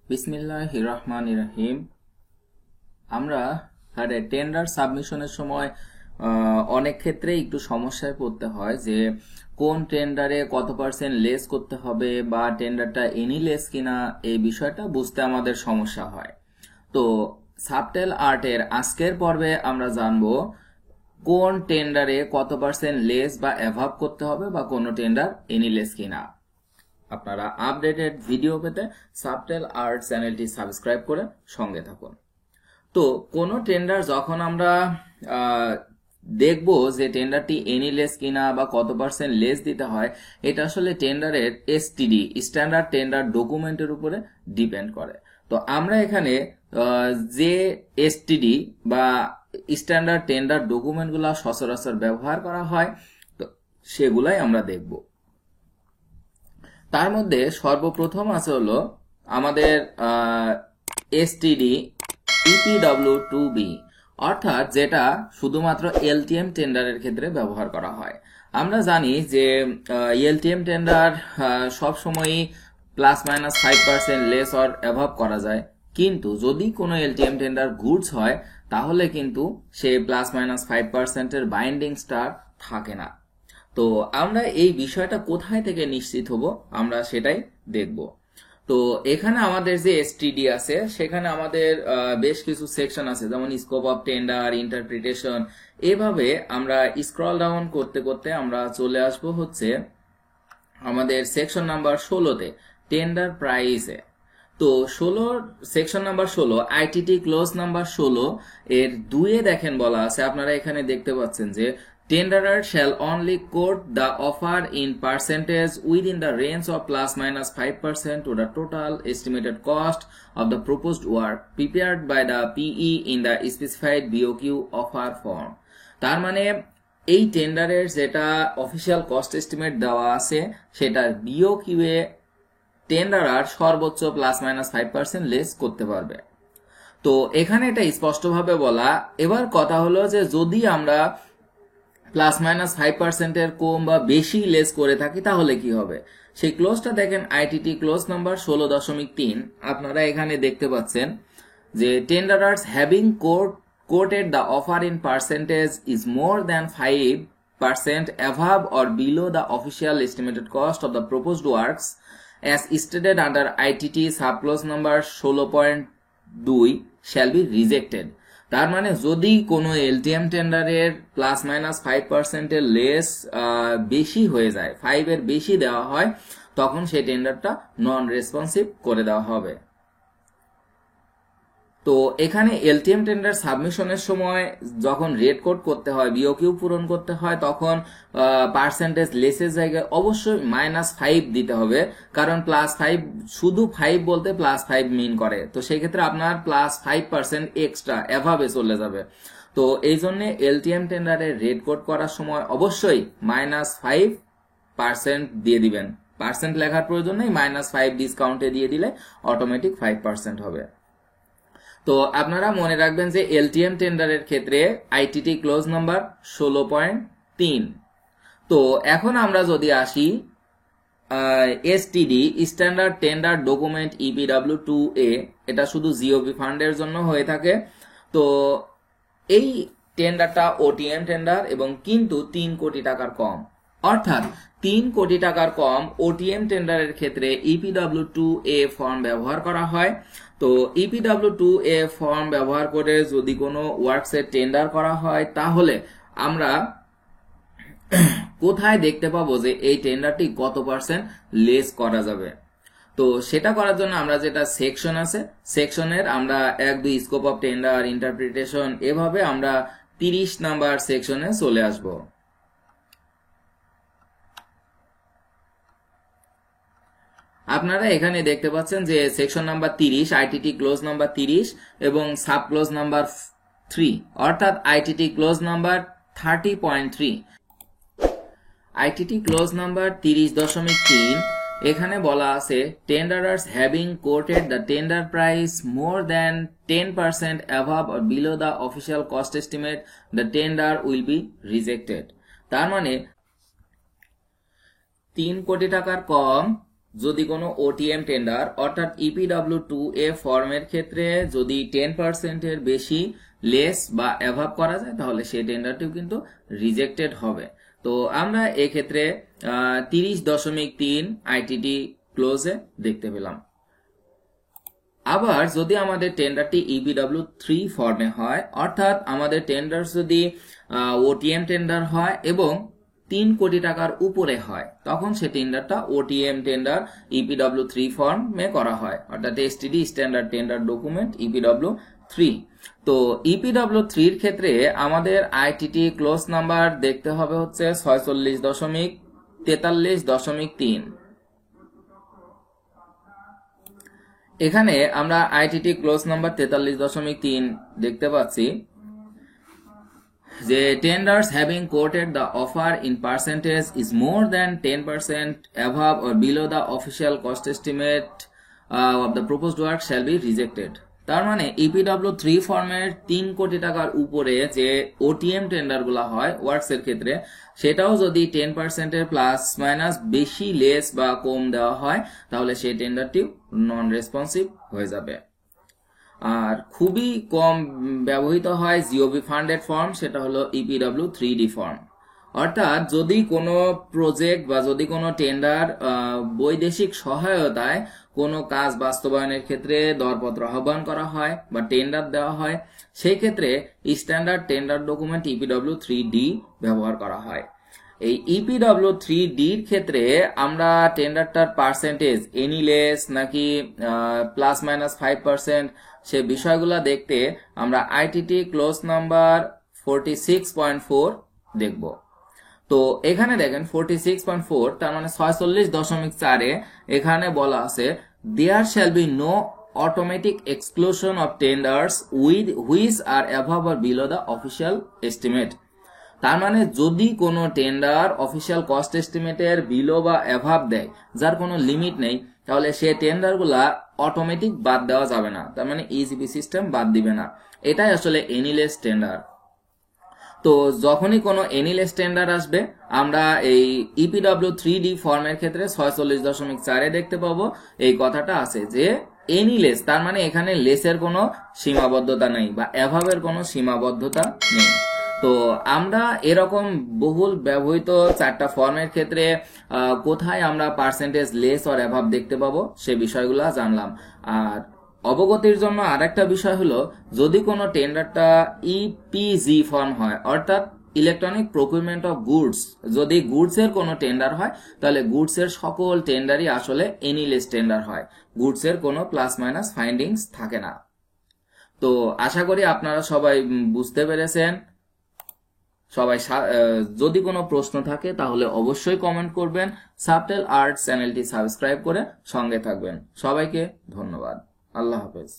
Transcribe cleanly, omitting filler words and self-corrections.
বিসমিল্লাহির রহমানির রহিম। আমরা টেন্ডার সাবমিশনের সময় অনেক ক্ষেত্রে একটু সমস্যায় পড়তে হয় যে কোন টেন্ডারে কত পার্সেন্ট লেস করতে হবে বা টেন্ডারটা এনি লেস কিনা, এই বিষয়টা বুঝতে আমাদের সমস্যা হয়। তো সাবটেল আর্টের আজকের পর্বে আমরা জানবো কোন টেন্ডারে কত পার্সেন্ট লেস বা অ্যাভাব করতে হবে বা কোনো টেন্ডার এনি লেস কিনা। আপনারা আপডেটেড ভিডিও পেতে সাবটেল আর্ট চ্যানেলটি সাবস্ক্রাইব করে সঙ্গে থাকুন। তো কোনো টেন্ডার যখন আমরা দেখব যে টেন্ডারটি এনি লেস কিনা বা কত পার্সেন্ট লেস দিতে হয়, এটা আসলে টেন্ডারের এসটিডি স্ট্যান্ডার্ড টেন্ডার ডকুমেন্টের উপরে ডিপেন্ড করে। তো আমরা এখানে যে এসটিডি বা স্ট্যান্ডার্ড টেন্ডার ডকুমেন্টগুলো সচরাচর ব্যবহার করা হয়, তো সেগুলাই আমরা দেখব। তার মধ্যে সর্বপ্রথম আছে হলো আমাদের এসটিডি EPW2B, অর্থাৎ যেটা শুধুমাত্র এলটিএম টেন্ডারের ক্ষেত্রে ব্যবহার করা হয়। আমরা জানি যে এলটিএম টেন্ডার সবসময়ই ±5% লেস অর অ্যাভাব করা যায়, কিন্তু যদি কোনো এলটিএম টেন্ডার গুডস হয় তাহলে কিন্তু সে ±5%-এর বাইন্ডিং স্টার থাকে না। তো আমরা এই বিষয়টা কোথায় থেকে নিশ্চিত হব, আমরা সেটাই দেখব। তো এখানে আমাদের যে এসটিডি আছে সেখানে আমাদের বেশ কিছু সেকশন আছে, যেমন স্কোপ অফ টেন্ডার, ইন্টারপ্রিটেশন। এভাবে আমরা স্ক্রল ডাউন করতে করতে আমরা চলে আসব হচ্ছে আমাদের সেকশন নাম্বার 16-তে, টেন্ডার প্রাইসে। তো section number 16 ITT clause number 16 এর 2-এ দেখেন বলা আছে, আপনারা এখানে দেখতে পাচ্ছেন যে tenderer shall only quote the offer in percentage within the range of ±5% to the total estimated cost of the proposed work prepared by the PE in the specified BOQ offer form। তার মানে এই টেন্ডারের যেটা official cost estimate দেওয়া আছে সেটার BOQ এ টেন্ডারার সর্বোচ্চ ±5% less করতে পারবে। তো এখানে এটা স্পষ্টভাবে বলা। এবার কথা হলো যে যদি আমরা ±5%-এর কম বা বেশি লেস করে থাকি তাহলে কি হবে, সেই ক্লোজটা দেখেন আইটিটি ক্লোজ নাম্বার 16.3। আপনারা এখানে দেখতে পাচ্ছেন যে টেন্ডারার্স having quoted the offer in percentage is more than 5% above or below the official estimated cost of the proposed works as stated under ITT subclause number 16.2 shall be rejected। তার মানে যদি কোনো LTM টেন্ডারের ±5%-এর less বেশি হয়ে যায়, 5-এর বেশি দেওয়া হয়, তখন সেই টেন্ডারটা নন রেসপন্সিভ করে দেওয়া হবে। তো এখানে এলটিএম টেন্ডার সাবমিশনের সময় যখন রেট কোড করতে হয়, বিওকিউ পূরণ করতে হয়, তখন পার্সেন্টেজ লেসের জায়গায় অবশ্যই -5 দিতে হবে, কারণ +5 শুধু 5 বলতে +5 মিন করে। তো সেই ক্ষেত্রে আপনার +5% এক্সট্রা এভাবে চলে যাবে। তো এই জন্য এলটিএম টেন্ডারে রেট কোড করার সময় অবশ্যই -5% দিয়ে দিবেন। পার্সেন্ট লেখার প্রয়োজন নেই, -5 ডিসকাউন্টে দিয়ে দিলে অটোমেটিক 5% হবে। তো আপনারা মনে রাখবেন যে এলটিএম টেন্ডারের ক্ষেত্রে আইটিটি ক্লোজ নাম্বার 16.3। তো এখন আমরা যদি আসি STD standard tender document EPW2A, এটা শুধু জিওবি ফান্ডের জন্য হয়ে থাকে। তো এই টেন্ডারটা ওটিএম টেন্ডার এবং কিন্তু 3 কোটি টাকার কম, অর্থাৎ 3 কোটি টাকার কম ওটিএম টেন্ডারের ক্ষেত্রে EPW2A ফর্ম ব্যবহার করা হয়। তো EPW2A ফর্ম ব্যবহার করে যদি কোনো ওয়ার্কসের টেন্ডার করা হয় তাহলে আমরা কোথায় দেখতে পাবো যে এই টেন্ডারটি কত পার্সেন্ট লেস করা যাবে। তো সেটা করার জন্য আমরা যেটা সেকশন আছে, সেকশনের আমরা 1-2 স্কোপ অফ টেন্ডার, ইন্টারপ্রিটেশন, এভাবে আমরা 30 নাম্বার সেকশনে চলে আসব। আপনারা এখানে দেখতে পাচ্ছেন যে section number 30 ITT clause number 30 এবং সাব ক্লোজ নাম্বার 3, অর্থাৎ ITT clause number 30.3। ITT clause number 30.3 এখানে বলা আছে tenderers having quoted the tender price more than 10% above or below the official cost estimate the tender will be rejected. তার মানে 3 কোটি টাকার কম যদি কোনো ওটিএম টেন্ডার অর্থাৎ EPW2A ফর্মের ক্ষেত্রে যদি 10% এর বেশি লেস বা অ্যাভাব করা যায় তাহলে সেই টেন্ডারটিও কিন্তু রিজেক্টেড হবে। তো আমরা এক্ষেত্রে 30.3 আইটিটি ক্লোজে দেখতে পেলাম। আবার যদি আমাদের টেন্ডারটি EPW3 ফর্মে হয় অর্থাৎ আমাদের টেন্ডার যদি ওটিএম টেন্ডার হয় এবং 3 কোটি টাকার উপরে হয় তখন সে টেন্ডারটা ওটিএম টেন্ডার EPW3 ফর্মে করা হয় অর্থাৎ STD standard tender document EPW3। তো EPW3 এর ক্ষেত্রে আমাদের আইটিটি ক্লোজ নাম্বার দেখতে হবে হচ্ছে 46.43.3। এখানে আমরা আইটিটি ক্লোজ নাম্বার 43.3 দেখতে পাচ্ছি যে tenders having quoted the offer in percentage is more than 10% above or below the official cost estimate of the proposed work shall be rejected। তার মানে EPW3 ফর্মের 3 কোটি টাকার উপরে যে ওটিএম টেন্ডারগুলো হয় ওয়ার্কস এর ক্ষেত্রে সেটাও যদি 10% এর প্লাস মাইনাস বেশি লেস বা কম দেওয়া হয় তাহলে সেই টেন্ডারটি নন রেসপন্সিভ হয়ে যাবে। আর খুবই কম ব্যবহৃত হয় জিওবি ফান্ডেড ফর্ম, সেটা হলো EPW3D ফর্ম। অর্থাৎ যদি কোনো প্রজেক্ট বা যদি কোনো টেন্ডার বৈদেশিক সহায়তায় কোনো কাজ বাস্তবায়নের ক্ষেত্রে দরপত্র আহ্বান করা হয় বা টেন্ডার দেওয়া হয় সেই ক্ষেত্রে স্ট্যান্ডার্ড টেন্ডার ডকুমেন্ট EPW3D ব্যবহার করা হয়। এই EPW3D এর ক্ষেত্রে আমরা টেন্ডারটার পার্সেন্টেজ এনি লেস নাকি প্লাস মাইনাস 5% সে বিষয়গুলো দেখতে আমরা আইটিটি ক্লোজ নাম্বার 46.4 দেখব। তো এখানে দেখেন 46.4 তার মানে 46.4 এখানে বলা আছে there shall be no automatic exclusion of tenders with which are above or below the official estimate. তার মানে যদি কোনো টেন্ডার অফিসিয়াল কস্ট এস্টিমেটের বিলো বা অ্যাভাব দেয় যার কোনো লিমিট নেই তাহলে সে টেন্ডারগুলা অটোমেটিক বাদ দেওয়া যাবে না, তার মানে ইজিপি সিস্টেম বাদ দিবে না। এটাই আসলে এনিলেস টেন্ডার। তো যখনই কোনো এনিলেস টেন্ডার আসবে আমরা এই EPW3D ফর্মের ক্ষেত্রে 46.4 দেখতে পাবো এই কথাটা আছে যে এনিলেস, তার মানে এখানে লেসের কোনো সীমাবদ্ধতা নেই বা অ্যাভাবের কোনো সীমাবদ্ধতা নেই। তো আমরা এরকম বহুল ব্যবহৃত 4টা ফর্মের ক্ষেত্রে কোথায় আমরা পার্সেন্টেজ লেস অর অ্যাভাব দেখতে পাবো সে বিষয়গুলো জানলাম। আর অবগতির জন্য আরেকটা বিষয় হলো যদি কোনো টেন্ডারটা EPG ফর্ম হয় অর্থাৎ ইলেকট্রনিক প্রকিউরমেন্ট অফ গুডস, যদি গুডস এর কোনো টেন্ডার হয় তাহলে গুডস এর সকল টেন্ডারই আসলে এনিলেস টেন্ডার হয়, গুডস এর কোনো প্লাস মাইনাস ফাইন্ডিংস থাকে না। তো আশা করি আপনারা সবাই বুঝতে পেরেছেন। সবাই যদি কোনো প্রশ্ন থাকে তাহলে অবশ্যই কমেন্ট করবেন। সাবটেল আর্টস চ্যানেলটি সাবস্ক্রাইব করে সঙ্গে থাকবেন। সবাইকে ধন্যবাদ। আল্লাহ হাফেজ।